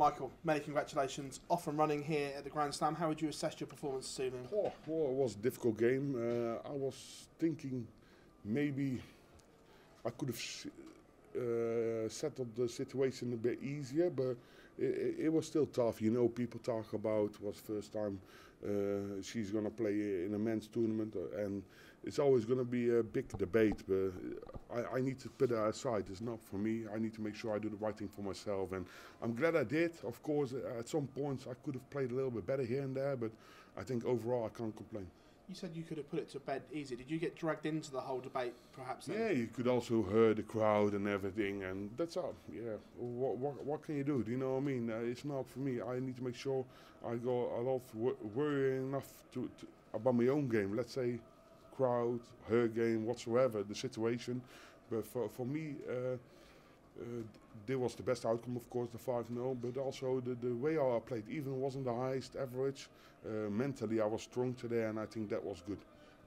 Michael, many congratulations. Off and running here at the Grand Slam. How would you assess your performance this evening? Oh, well, it was a difficult game. I was thinking maybe I could have settled the situation a bit easier, but it was still tough. You know, people talk about was first time she's going to play in a men's tournament, and it's always going to be a big debate, but I need to put that aside. It's not for me. I need to make sure I do the right thing for myself, and I'm glad I did. Of course, at some points I could have played a little bit better here and there, but I think overall I can't complain. You said you could have put it to bed easy. Did you get dragged into the whole debate, perhaps? Then? Yeah, you could also hear the crowd and everything, and that's all. Yeah, what can you do? Do you know what I mean? It's not for me. I need to make sure I go a lot worry enough about my own game. Let's say crowd, her game, whatsoever, the situation. But for me, this was the best outcome, of course, the 5-0, but also the way I played even wasn't the highest average. Mentally, I was strong today, and I think that was good.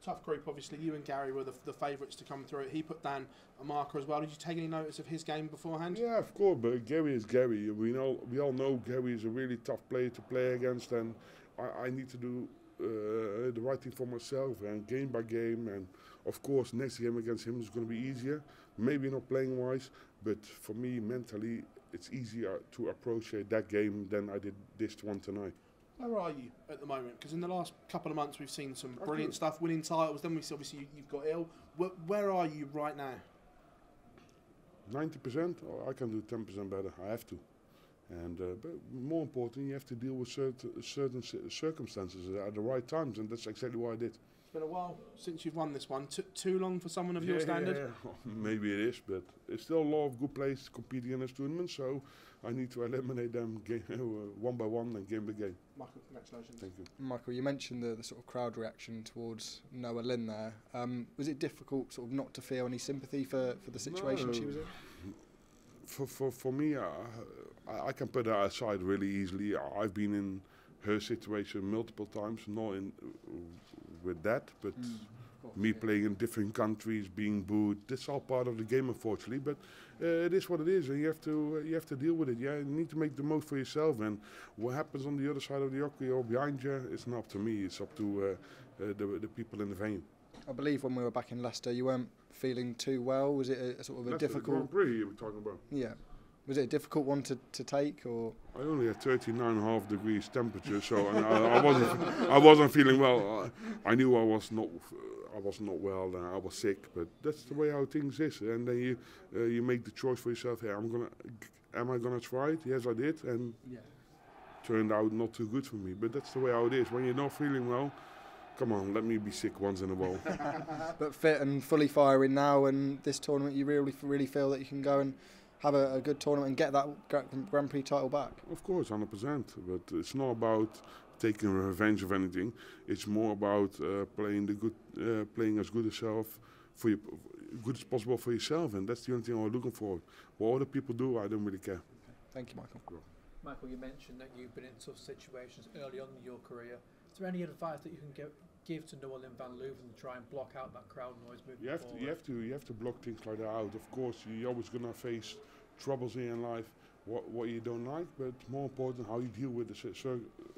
Tough group, obviously. You and Gary were the favourites to come through it. He put down a marker as well. Did you take any notice of his game beforehand? Yeah, of course, but Gary is Gary. We all know Gary is a really tough player to play against, and I need to do the right thing for myself, and game by game, and of course next game against him is going to be easier, maybe not playing wise, but for me mentally it's easier to approach that game than I did this one tonight. Where are you at the moment? Because in the last couple of months we've seen some brilliant stuff, winning titles, then we see obviously you've got ill. Where are you right now? 90%, or I can do 10% better. I have to. And but more important, you have to deal with certain circumstances at the right times, and that's exactly what I did. It's been a while since you've won this one. Too long for someone of your standard? Yeah. Well, maybe it is, but it's still a lot of good players competing in this tournament, so I need to eliminate them one by one and game by game. Michael, congratulations. Thank you. Michael, you mentioned the sort of crowd reaction towards NOA-LYNN there. Was it difficult sort of not to feel any sympathy for the situation she was in? For me, I can put that aside really easily. I've been in her situation multiple times, not with that, but me playing in different countries, being booed. That's all part of the game, unfortunately. But it is what it is, and you have to deal with it. Yeah, you need to make the most for yourself. And what happens on the other side of the hockey or behind you, it's not up to me. It's up to the people in the venue. I believe when we were back in Leicester, you weren't feeling too well. Was it a sort of a difficult? Grand Prix you were talking about. Yeah. Was it a difficult one to take, or? I only had 39.5 degrees temperature, so and I wasn't feeling well. I knew I was not well, and I was sick. But that's the way how things is. And then you make the choice for yourself. Hey, am I gonna try it? Yes, I did, and turned out not too good for me. But that's the way how it is. When you're not feeling well, come on, let me be sick once in a while. But fit and fully firing now, and this tournament, you really feel that you can go and have a good tournament and get that Grand Prix title back? Of course, 100%. But it's not about taking revenge of anything. It's more about playing as good as possible for yourself, and that's the only thing I'm looking for. What other people do, I don't really care. Thank you, Michael. Michael, you mentioned that you've been in tough situations early on in your career. Is there any advice that you can give to NOA-LYNN Van Leuven to try and block out that crowd noise moving forward? You have to block things like that out. Of course, you're always gonna face troubles in life, what you don't like, but more important how you deal with the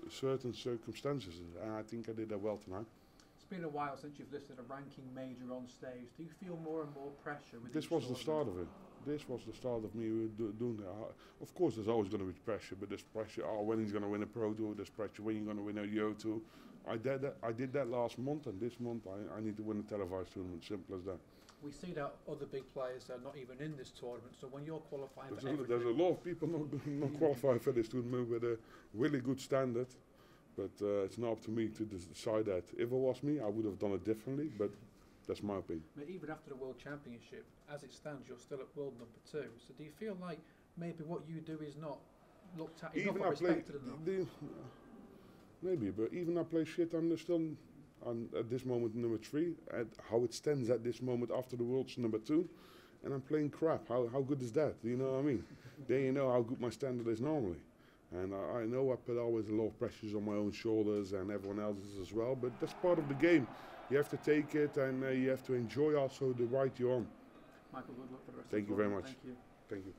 certain circumstances. And I think I did that well tonight. It's been a while since you've lifted a ranking major on stage. Do you feel more and more pressure? This was the start of it. This was the start of me doing that. Of course, there's always going to be pressure, but there's pressure. Oh, when he's going to win a Pro Tour, there's pressure. When you're going to win a Euro Tour. I did that last month, and this month I need to win a televised tournament. Simple as that. We see that other big players are not even in this tournament. So when you're qualifying there's a lot of people not qualified for this tournament with a really good standard, but it's not up to me to decide that. If it was me, I would have done it differently, but that's my opinion. But even after the World Championship, as it stands, you're still at world number 2. So do you feel like maybe what you do is not looked at, is not respected enough? Maybe, but even I play shit, I'm still at this moment number 3. At how it stands at this moment after the World's number 2, and I'm playing crap. How good is that? Do you know what I mean? Then you know how good my standard is normally. And I know I put always a lot of pressures on my own shoulders and everyone else's as well, but that's part of the game. You have to take it, and you have to enjoy also the ride you're on. Michael, good luck for the rest Thank of you the very much. Thank you. Thank you.